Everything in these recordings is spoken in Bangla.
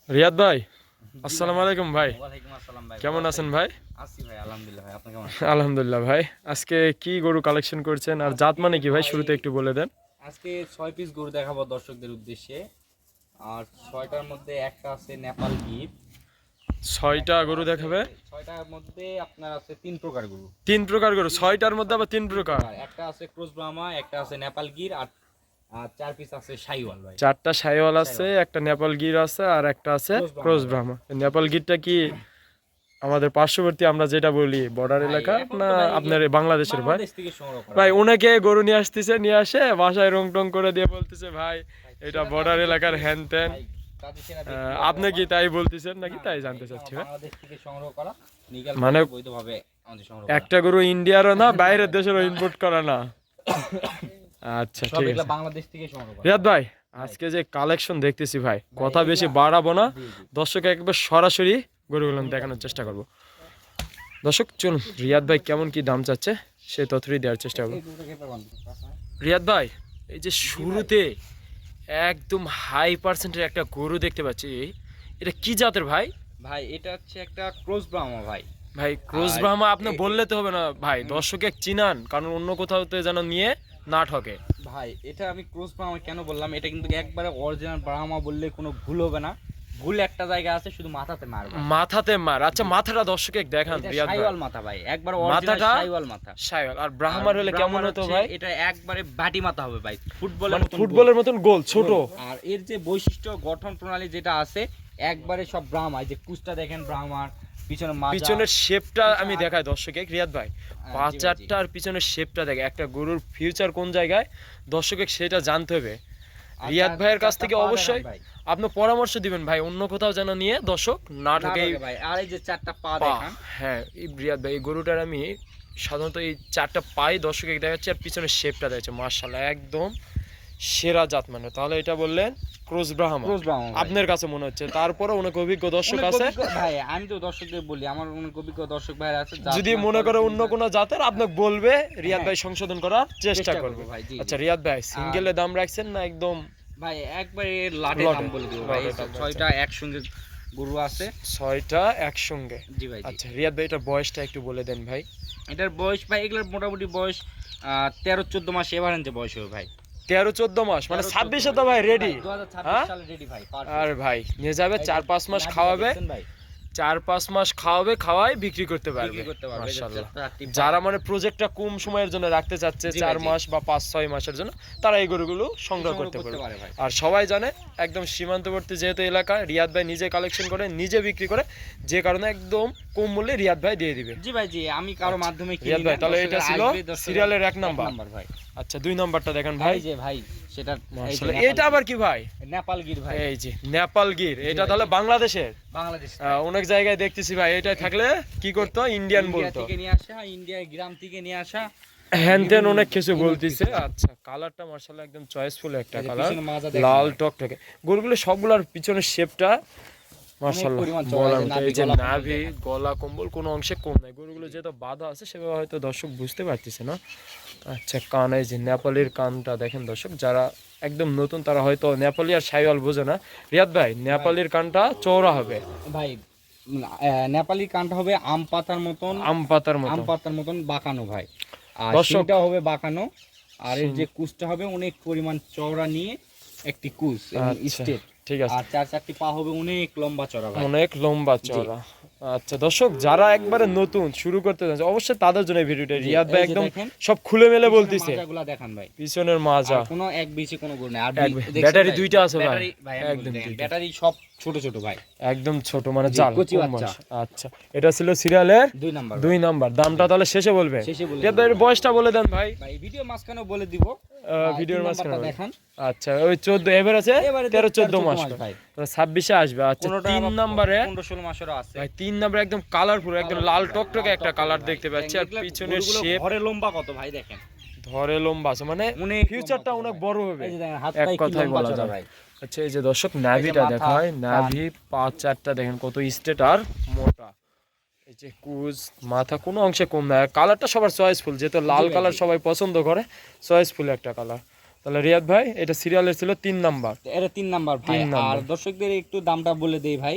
রিয়াদ ভাই, আসসালামু আলাইকুম ভাই। ওয়ালাইকুম আসসালাম ভাই। কেমন আছেন ভাই? আছি ভাই, আলহামদুলিল্লাহ ভাই। আপনি কেমন আছেন? আলহামদুলিল্লাহ ভাই। আজকে কি গরু কালেকশন করছেন আর জাত আজকে মানে কি ভাই, ভাই শুরুতে একটু বলে দেন। আজকে 6 পিস গরু দেখাবো দর্শকদের উদ্দেশ্যে। আর 6টার মধ্যে একটা আছে নেপাল গির। ছয়টা গরু দেখাবে? 6টার মধ্যে আপনার আছে 3 প্রকার গরু। 3 প্রকার গরু, ছয়টার মধ্যে আবার 3 প্রকার। একটা আছে ক্রস ব্রাহ্মা, একটা আছে নেপাল গির, আর 4 পিস আছে শাহিওয়াল ভাই। 4টা সাইওয়াল আছে, একটা নেপাল গির আছে আর একটা আছে ক্রস ব্রাহ্মা। নেপাল গিরটা কি আমাদের পার্শ্ববর্তী, আমরা যেটা বলি বর্ডার ভাই, এলাকা, এখন না তো ভাই আপনার এই বাংলাদেশের ভাই? বাংলাদেশ থেকে সংগ্রহ করা ভাই অনেকে গরু নিয়ে আসতেছে, নিয়ে আসে বাসায় রং টং করে দিয়ে বলতেছে ভাই ভাই, এটা সেটা তো বর্ডার আপনি এলাকার দেখতেই- হ্যান ত্যান। ভাই, তাদের সেটা দেখতে আপনি কি তাই বলতেছেন নাকি, না, তাই ভাই, জানতে এটা চাচ্ছি আমার ভাই। বাংলাদেশ থেকে সংগ্রহ করা, লিগ্যাল মানে বৈধভাবে আমাদের সংগ্রহ করা। একটা গরু ইন্ডিয়ারও না, বাইরের দেশেরও ইম্পোর্ট করা না। আচ্ছা সব ঠিক এগুলা আছে বাংলাদেশ থেকে সংগ্রহ করা। রিয়াদ ভাই, আজকে যে কালেকশন দেখতেছি ভাই, কথা এগুলা- বেশি বাড়াবো না, জি, জি। দর্শক একবার সরাসরি গরুগুলো দেখানোর চেষ্টা করব। দর্শক চলুন, রিয়াদ ভাই কেমন কি দাম চাচ্ছে সে তথ্যই দেওয়ার চেষ্টা করবো। এই দুটো খেতে পারবেন। রিয়াদ ভাই, এই যে শুরুতে একদম হাই পার্সেন্টের একটা গরু দেখতে পাচ্ছি, এটা কি জাতের ভাই? ভাই এটা হচ্ছে একটা ক্রস ব্রাহ্মা ভাই। ভাই ক্রস আর ব্রাহ্মা আপনি এ- বললে তো হবে না ভাই, দর্শকে চিনান, কারণ অন্য কোথাও তো যেন নিয়ে না ঠকে। ভাই এটা আমি ক্রস ব্রাহ্মা কেন বললাম, এটা কিন্তু একবারে অরিজিনাল ব্রাহ্মা বললে কোনো ভুল হবে না। ভুল একটা জায়গা আছে, শুধু মাথাতে মারবে। মাথাতে মার, আচ্ছা মাথাটা দর্শকে দেখান এটা রিয়াদ ভাই। শাইওয়াল মাথা ভাই, একবার অরিজিনাল মাথাটা শাইওয়াল মাথা। শাইওয়াল, আর ব্রাহ্মার হলে কেমন ব্রাহ্মার হতো হচ্ছে ভাই? এটা একবারে বাটি মাথা হবে ভাই, ফুটবলের মানে মতন ফুটবলের মতন গোল ছোট। গোল। আর এর যে বৈশিষ্ট্য গঠন প্রণালী যেটা আছে, একবারে সব ব্রাহ্মা। এই যে কুচটা দেখেন ব্রাহ্মার, পিছনে মাজা। পিছনের শেপটা আমি দেখাই দর্শকে রিয়াদ ভাই, জি ভাই, জি। পাঁচারটা আর পিছনের শেপটা দেখে একটা গরুর ফিউচার কোন জায়গায়, দর্শকে সেটা জানতে হবে। আর রিয়াদ ভাইয়ের কাছ থেকে পা অবশ্যই দেখান ভাই। আপনি পরামর্শ দিবেন ভাই, অন্য কোথাও যেন নিয়ে দর্শক না না ঠকে। ঠকে ভাই। আর এই যে 4টা পা পা, দেখান। হ্যাঁ এই রিয়াদ ভাই, এই গরুটার আমি সাধারণত এই 4টা পাই দর্শকে দেখাচ্ছি, আর পিছনের শেপটা দেখাচ্ছে, মার্শাল্লাহ একদম সেরা জাত। মানে তাহলে এটা বললেন ক্রস ব্রাহ্মা, ক্রস ব্রাহ্মা ভাই। আপনার কাছে মনে হচ্ছে। তারপরে অনেক অভিজ্ঞ দর্শক অনেক আছে, ভাই, আমি তো দর্শকদের বলি, আমার অনেক অভিজ্ঞ দর্শক ভাইরা আছে, যদি মনে করে অন্য কোনো জাতের আপনাকে বলবে, রিয়াদ হ্যাঁ। ভাই সংশোধন করার চেষ্টা চেষ্টা করবে করবো ভাই, জি, আচ্ছা জি। রিয়াদ ভাই, সিঙ্গেলে দাম রাখছেন না একদম? ভাই একবারে লাটে লটে, দাম বলে দিব ভাই। লটে দাম 6টা একসঙ্গে গরু আছে। 6টা একসঙ্গে। জি ভাই, জি। আচ্ছা রিয়াদ ভাই, এটার বয়সটা একটু বলে দেন ভাই। এটার বয়স ভাই, এগুলোর মোটামুটি বয়স 13-14 মাস এভারেঞ্জে বয়স হবে ভাই। 13-14 মাস, মানে 13-14 26-এ তো ভাই রেডি। 2026 হ্যাঁ সালে রেডি ভাই। আর ভাই নিয়ে যাবে, এই যে 4-5 মাস নাভিটা খাওয়াবে, দেখছেন ভাই? 4-5 মাস খাওয়াবে, খাওয়াই বিক্রি করতে পারবে বিক্রি করতে পারবে। এই যে মাশাআল্লাহ। 4টি পা। যারা মানে প্রজেক্টটা কম সময়ের জন্য রাখতে চাচ্ছে, জি ভাই, 4 জি। মাস বা 5-6 মাসের জন্য, তারা এই গরুগুলো সংগ্রহ করতে পারবে। পারে ভাই। আর সবাই জানে একদম সীমান্তবর্তী যেহেতু এলাকা, রিয়াদ ভাই নিজে কালেকশন করে নিজে বিক্রি করে, যে কারণে একদম কম মূল্যে রিয়াদ ভাই দিয়ে দিবে। জি ভাই, জি। আমি কারো মাধ্যমে কিনি রিয়াদ না। ভাই, তাহলে এটা দর্শকের ছিল আসবে, দর্শকের সিরিয়ালের 1 এক নাম্বার। নাম্বার ভাই। আচ্ছা 2 নাম্বারটা দেখেন ভাই। এই যে ভাই, সেটা এই যে মাশাআল্লাহ, নেপাল এটা আবার কি ভাই? নেপাল গির ভাই। এই যে নেপাল গির, এটা ভাই, তাহলে বাংলাদেশের। বাংলাদেশ অনেক জায়গায় দেখতেছি ভাই, এটা থাকলে কি করতো, ইন্ডিয়ান ইন্ডিয়া বলতো, থেকে নিয়ে আসা, ইন্ডিয়া গ্রাম থেকে নিয়ে আসা। হ্যান ত্যান অনেক কিছু বিভিন্ন বলতিছে। কিছু। আচ্ছা কালারটা মার্শাল্লাহ একদম চয়েসফুল একটা এই যে কালার, পিছনে মাজা দেখেন লাল ভাই। টকটকে। গরুগুলো সবগুলোর পিছনের শেপটা মার্শাল্লাহ পরিমাণ চওড়া, বলার এই যে মতো। নাভি, এই যে গলা, কম্বল নাভি, দেখেন। গলা, কম্বল কোনো অংশে কম নাই। গরুগুলো যেহেতু বাঁধা আছে সেভাবে হয়তো দর্শক বুঝতে পারতেছে না। আচ্ছা কান, এই যে নেপালের কানটা দেখেন দর্শক, যারা একদম নতুন তারা হয়তো নেপালি আর সাইওয়াল বোঝে না। রিয়াদ ভাই, নেপালের কানটা চওড়া হবে, ভাই নেপালি কানটা হবে আম পাতার মতন, আম পাতার আম মতো পাতার মতন বাঁকানো ভাই। আর দর্শক। শিংটা হবে বাঁকানো। আর এর যে কুচটা হবে অনেক পরিমাণ চওড়া নিয়ে একটি কুচ এবং আচ্ছা স্টেট। ঠিক আছে, আর 4-4টি পা হবে অনেক লম্বা চড়া ভাই। অনেক লম্বা চওড়া। আচ্ছা দর্শক, যারা একবারে নতুন শুরু করতে যাচ্ছে অবশ্যই তাদের জন্য এই ভিডিওটা। জি, রিয়াদ ভাই এই যে একদম দেখেন, সব খুলে মেলে পিছনের বলতিছে, মাজাগুলা দেখান ভাই। পিছনের মাজা আর কোনো এক বিচে কোনো গরু নেই। আর দেখছেন ব্যাটারি ভাই, 2টা আছে ভাই, ব্যাটারি ভাই, আমি একদম বলি দেখেন, 2টা। ব্যাটারি সব ছোট ছোট ভাই, একদম ছোট, মানে জি, জাল কচি কম বাচ্চা। বয়স। আচ্ছা এটা ছিল সিরিয়ালের 2 নাম্বার 2 নাম্বার। দামটা তাহলে শেষে বলবে? শেষে বলে রিয়াদ দেব। ভাইয়ের বয়সটা বলে দেন ভাই। ভাই ভিডিও মাঝখানেও বলে দিব। ভিডিওর 3 মাঝখানে নাম্বারটা বলেন। দেখান। আচ্ছা ওই 14 এবার আছে, এবারে 13-14 মাস ভাই। 26-এ আসবে। আচ্ছা 3 নম্বরে 15-16 মাসেরও আছে ভাই, 3 নম্বরে একদম কালারফুল, একদম লাল টকটকে একটা কালার দেখতে পাচ্ছি। আর পিছনের শেপ ঘরে লম্বা কত ভাই দেখেন, ধরে লম্বা আছে, মানে অনেক ফিউচারটা লম্বা অনেক ভাই। বড় হবে, এই যে দেখেন হাত এক পায়ে কি কথায় লম্বা বলা চড়া যায়। ভাই। আচ্ছা এই যে দর্শক নাভিটা মাথা, দেখা হয়, নাভি পা 4টা দেখেন কত স্ট্রেট আর মোটা। এই যে কুজ, মাথা কোনো অংশে কম না। কালারটা সবার চয়েসফুল, যেহেতু লাল জি ভাই, কালার জি। সবাই পছন্দ করে, চয়েসফুল একটা কালার। তাহলে রিয়াদ ভাই এটা সিরিয়ালের ছিল 3 নাম্বার। এটা 3 নাম্বার ভাই। তিন নাম্বার। আর দর্শকদের একটু দামটা বলে দেই ভাই।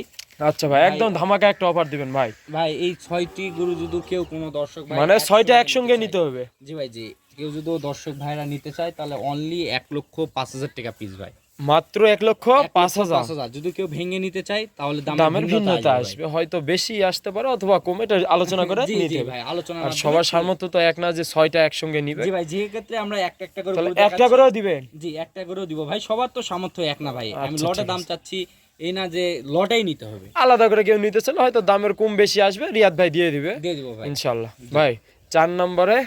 আচ্ছা ভাই, একদম ধামাকা একটা অফার দিবেন ভাই। ভাই এই 6টি গরু যদি কেউ কোনো দর্শক ভাই মানে 6টা একসঙ্গে নিতে হবে। জি ভাই জি, কেউ যদি দর্শক ভাইরা নিতে চায় তাহলে অনলি 1,05,000 টাকা পিস ভাই। মাত্র 1,05,000। 5,000 যদি কেউ ভেঙে নিতে চায় তাহলে দামের ভিন্নতা আসবে, হয়তো বেশি আসতে পারে অথবা কম, এটা আলোচনা করে জি নিতে জি হবে। ভাই, আলোচনা আর সবার সামর্থ্য তো এক না যে 6টা একসঙ্গে নিবে। জি ভাই, যে ক্ষেত্রে আমরা একটা একটা করে তাহলে গরু একটা দেখাচ্ছি। করেও দিবেন। জি একটা করেও দিব ভাই, সবার তো সামর্থ্য এক না ভাই। আমি আচ্ছা, লটে ঠিক দাম আছে। চাচ্ছি এই না যে লটাই নিতে হবে। আলাদা করে কেউ নিতে চাইলে হয়তো দামের কম বেশি আসবে, রিয়াদ ভাই দিয়ে দিবে দিয়ে দিব ভাই ইনশাল্লাহ। ভাই 4 নম্বরে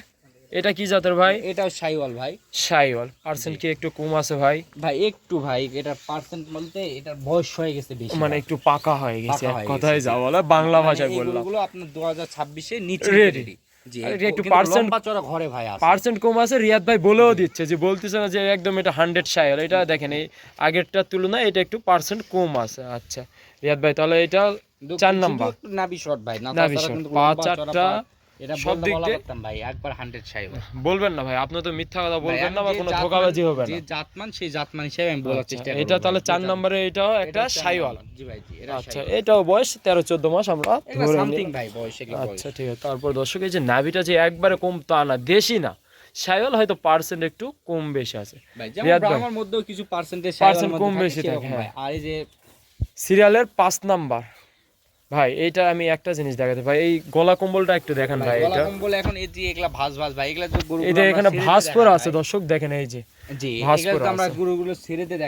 এটা কি জাতের ভাই? এটাও শাইওয়াল ভাই। শাইওয়াল। পার্সেন্ট কি একটু কম আছে ভাই? ভাই একটু ভাই, এটার পার্সেন্ট বলতে এটার বয়স হয়ে গেছে বেশি, মানে একটু পাকা হয়ে গেছে, পাকা এক হয়ে কথায় গেছে, যা বলে বাংলা মানে ভাষায় এই বললাম। গরুগুলো আপনার 2026 এ নিচে Ready। রেডি। জি আর এটা একটু কিন্তু percent- লম্বা চড়া ঘরে ভাই আছে। পার্সেন্ট কম আছে, রিয়াদ ভাই বলেও দিচ্ছে, যে বলতেছে না যে একদম এটা 100 শাইওয়াল। এটা দেখেন এই আগেরটার তুলনায় এটা একটু পার্সেন্ট কম আছে। আচ্ছা রিয়াদ ভাই, তাহলে এটা 4 নাম্বার। শুধু একটু নাভি শর্ট ভাই, না নাভি তাছাড়া short, কিন্তু পা লম্বা চড়া চারটা, পা। এটা সব বলতে দিক বলা দিয়ে- করতাম ভাই একবার 100 শাইওয়াল। বলবেন না ভাই, আপনি তো মিথ্যা কথা বলবেন ভাই, না বা আমি যে কোনো জাতমান- ধোকাবাজি হবে যে না। জাতমান সেই জাতমান হিসেবে আমি বলার আচ্ছা, চেষ্টা করব। এটা তাহলে ভাই, 4 যে নম্বরে এটাও জাত- একটা এটা চার শাইওয়াল। নাম্বার। জি ভাই জি, এটা আচ্ছা, শাইওয়াল। এটাও বয়স 13-14 মাস আমরা এটা ধরে সামথিং নিলাম। ভাই বয়স, এগুলো বয়স। আচ্ছা ঠিক আছে। তারপর দর্শক এই যে নাভিটা যে একবারে কম তা না, দেশি না, শাইওয়াল হয়তো পার্সেন্ট একটু কম বেশি আছে। ভাই যেমন রিয়াদ ভাই, ব্রাহ্মার মধ্যেও কিছু পার্সেন্টেজ Percent কম বেশি থাকে, হ্যাঁ। আর এই যে সিরিয়ালের 5 নাম্বার। ভাই এইটা আমি একটা জিনিস দেখাতে ভাই, এই গলা কম্বলটা একটু দেখেন ভাই। গলা এটা কম্বল এখন এই যে এগুলা ভাঁজ ভাঁজ ভাই, এগুলা যে গরুগুলো এই যে আমরা এখানে ছেড়ে ভাঁজ দিয়ে করা দেখাই আছে ভাই। দর্শক দেখেন, এই যে জি ভাঁজ এগুলা করা তো আমরা আছে। গরুগুলো ছেড়ে দিয়ে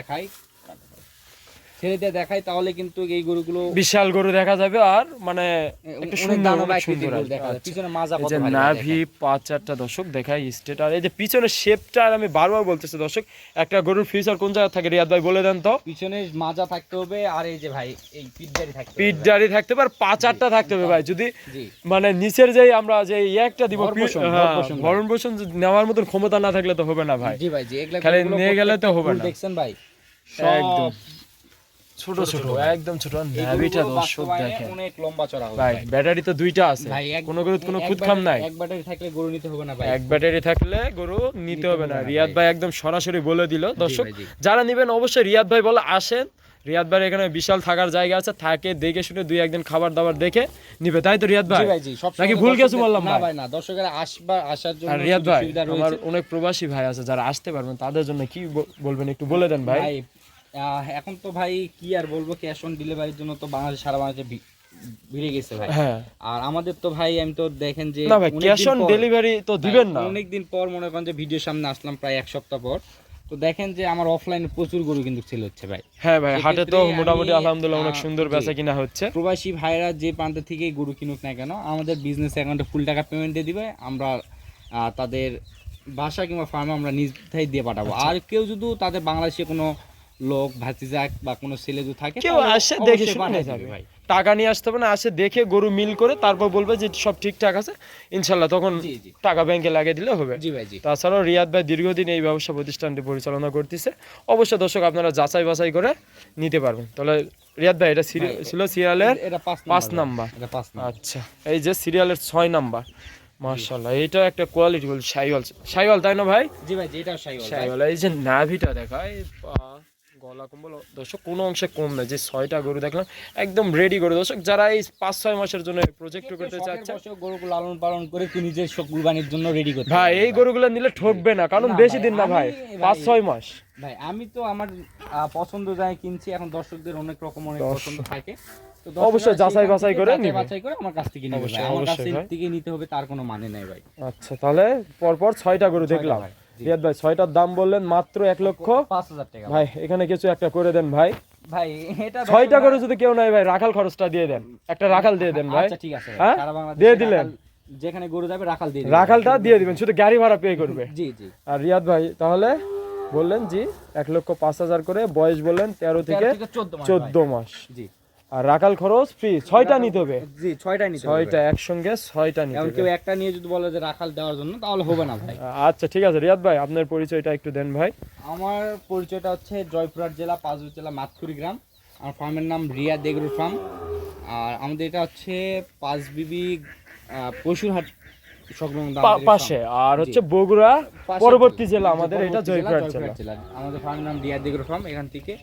দেখাই, তাহলে কিন্তু এই গরুগুলো বিশাল গরু দেখা যাবে, আর মানে একটু অনেক সুন্দর, দানব অনেক আকৃতির সুন্দর গরু আসবে। দেখা যায়। আচ্ছা। পিছনে মাজা এই কত যে ভারী ভাই নাভি দেখেন। 5-4টা দর্শক দেখাই স্টেট, আর এই যে পিছনের শেপটা, আর আমি বারবার বলতেছি দর্শক, একটা গরুর ফিউচার কোন জায়গা থাকে রিয়াদ ভাই বলে দেন তো। পিছনে মাজা থাকতে হবে, আর এই যে ভাই এই পিঠদারি থাকতে হবে পিঠ ভাই। দাড়ি থাকতে হবে, আর 5-4টা থাকতে হবে ভাই। যদি জি মানে নিচের যেই আমরা যে একটা দিব ভরণ-পোষণ, হ্যাঁ, ভরণ-পোষণ ভাই। ভরণ পোষণ নেওয়ার মতন ক্ষমতা না থাকলে তো হবে না ভাই। জি ভাই জি, এগুলা খালি গরুগুলো নিয়ে গেলে তো প্রত্যেকটা হবে গরু না। দেখছেন ভাই, একদম সব ছোট ছোট, ভাই। একদম ছোট। এই নাভিটা গরুগুলো দর্শক বাস্তবায়নে দেখেন অনেক লম্বা চড়া হবে ভাই, ভাই। ব্যাটারি তো 2টা আছে, ভাই কোনো গরুর কোনো খুদখাম নাই। এক ব্যাটারি থাকলে গরু নিতে হবে না ভাই। এক ব্যাটারি থাকলে গরু নিতে হবে না। হবে না রিয়াদ ভাই। ভাই একদম সরাসরি বলে দিল দর্শক। ভাই, জি। যারা নেবেন অবশ্যই রিয়াদ ভাই বলে আসেন। রিয়াদ ভাই এখানে বিশাল থাকার জায়গা আছে, থাকে দেখে শুনে 2-1 দিন খাবার দাবার দেখে নিবে, তাই তো রিয়াদ ভাই? জি ভাই জি, সব নাকি সময় ভুল কিছু দর্শকদের- বললাম না ভাই? ভাই না, দর্শকেরা আসার জন্য আর রিয়াদ সুযোগ ভাই, সুবিধা আমার রয়েছে। অনেক প্রবাসী ভাই আছে যারা আসতে পারবেন, তাদের জন্য কি বলবেন একটু বলে দেন ভাই। ভাই এখন তো ভাই কি আর বলবো, ক্যাশ অন ডেলিভারির জন্য তো বাংলাদেশ সারা বাংলাদেশে ভিড়ে গেছে ভাই। হ্যাঁ আর আমাদের তো ভাই আমি তো দেখেন যে না ভাই, ক্যাশ অন ডেলিভারি তো দিবেন না। অনেকদিন পর মনে করেন যে ভিডিওর সামনে আসলাম প্রায় 1 সপ্তাহ পর, তো দেখেন যে আমার অফলাইনে প্রচুর গরু কিন্তু সেল হচ্ছে ভাই। হ্যাঁ ভাই, হাটে তো সেক্ষেত্রে মোটামুটি আমি, আলহামদুলিল্লাহ অনেক সুন্দর জি। বেচা কিনা হচ্ছে। প্রবাসী ভাইরা যে প্রান্ত থেকে গরু কিনুক না কেন, আমাদের বিজনেস অ্যাকাউন্টে ফুল টাকা পেমেন্ট দিয়ে দিবে, আমরা তাদের বাসা কিংবা ফার্মে আমরা নিজেই দিয়ে পাঠাবো। আচ্ছা। আর কেউ যদি তাদের বাংলাদেশে কোনো লোক ভাতিজা বা কোনো ছেলে যদি থাকে কেউ তাহলে আসে অবশ্যই দেখে শুনে পাঠিয়ে যাবে দিবে ভাই। টাকা নিয়ে আসতে হবে না, আসে দেখে গরু মিল করে তারপর বলবে যে সব ঠিকঠাক আছে, ইনশাল্লাহ তখন জি জি টাকা ব্যাংকে লাগিয়ে দিলে হবে। জি ভাই জি। তাছাড়াও রিয়াদ ভাই দীর্ঘদিন এই ব্যবসা প্রতিষ্ঠানটি পরিচালনা করতেছে, অবশ্যই দর্শক আপনারা যাচাই বাছাই করে নিতে পারবেন। তাহলে রিয়াদ ভাই এটা ছিল সিরিয়ালের এটা 5 5 নাম্বার। এটা 5 নাম্বার। আচ্ছা, এই যে সিরিয়ালের 6 নাম্বার, মাশাআল্লাহ এটা একটা কোয়ালিটি বল, শাইওয়াল তাই না ভাই? জি ভাই জি, এটাও শাইওয়াল ভাই। শাইওয়াল। এই যে নাভিটা দেখায়, গলা কম্বল দর্শক কোনো অংশে কম না, যে 6টা গরু দেখলাম একদম রেডি গরু দর্শক, যারা এই 5-6 মাসের জন্য প্রজেক্ট করতে শখের চাচ্ছে বশে গরুগুলো লালন পালন করে তুই নিজের শখ কুরবানির জন্য রেডি করতে ভাই, পারবি এই গরুগুলো নিলে ঠকবে না, কারণ না বেশি ভাই, দিন না ভাই, আমি- 5-6 মাস। ভাই আমি তো আমার পছন্দ যায় কিনছি, এখন দর্শকদের অনেক রকম অনেক পছন্দ থাকে, তো অবশ্যই যাচাই বাছাই করে নিবে। বাছাই করে আমার কাছ থেকে নিবে অবশ্যই, ভাই। আমার কাছ অবশ্যই ভাই। থেকে নিতে হবে তার কোনো মানে নাই ভাই। আচ্ছা, তাহলে পরপর 6টা গরু দেখলাম। ভাই, জি। রিয়াদ ভাই 6টার দাম বললেন মাত্র 1,05,000 টাকা ভাই, এখানে কিছু একটা করে দেন ভাই। ভাই এটা 6টা গরু যদি কেউ নাই ভাই, রাখাল খরচটা দিয়ে দেন, একটা রাখাল দিয়ে দেন ভাই। আচ্ছা ঠিক আছে ভাই, হ্যাঁ? সারা বাংলাদেশে দিয়ে দিলেন। যেখানে গরু যাবে রাখাল দিয়ে দিবেন। রাখালটা দিয়ে দিবেন, শুধু গাড়ি ভাড়া পে করবে। জি জি। আর রিয়াদ ভাই তাহলে বললেন জি 1,05,000 করে, বয়স বললেন 13 থেকে 14 মাস 14 মাস, জি আর রাখাল খরচ ফ্রি। 6টা নিতে হবে, জি, 6টাই নিতে হবে 6টা একসঙ্গে 6টা নিতে এখন হবে। কেউ একটা নিয়ে যদি বলে যে রাখাল দেওয়ার জন্য তাহলে হবে না ভাই। আচ্ছা ঠিক আছে রিয়াদ ভাই, আপনার পরিচয়টা একটু দেন ভাই। আমার পরিচয়টা হচ্ছে জয়পুরহাট জেলা পাঁচবিবি জেলা মাতকুড়ি গ্রাম। আমার ফার্মের নাম রিয়া এগ্রো ফার্ম। আর আমাদের এটা হচ্ছে পাঁচবিবি পশুরহাট সংলগ্ন পাশে, আর হচ্ছে বগুড়া পরবর্তী জেলা আমাদের এটা জয়পুরহাট জেলা। আমাদের ফার্মের নাম ডিআর এগ্রো ফার্ম। এখান থেকে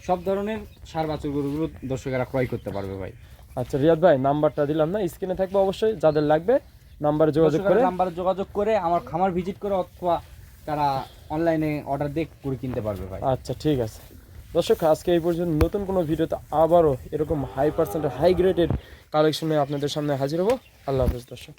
সব ধরনের সার বাছুর গরুগুলো দর্শকেরা ক্রয় করতে পারবে ভাই। আচ্ছা রিয়াদ ভাই, নাম্বারটা দিলাম না, স্ক্রিনে থাকবে, অবশ্যই যাদের লাগবে নাম্বারে যোগাযোগ করে আমার খামার ভিজিট করে অথবা তারা অনলাইনে অর্ডার দিয়ে গরু কিনতে পারবে ভাই। আচ্ছা ঠিক আছে দর্শক, আজকে এই পর্যন্ত। নতুন কোনো ভিডিওতে আবারও এরকম হাই পার্সেন্টের হাই গ্রেডের কালেকশনে আপনাদের সামনে হাজির হবো। আল্লাহ হাফেজ দর্শক।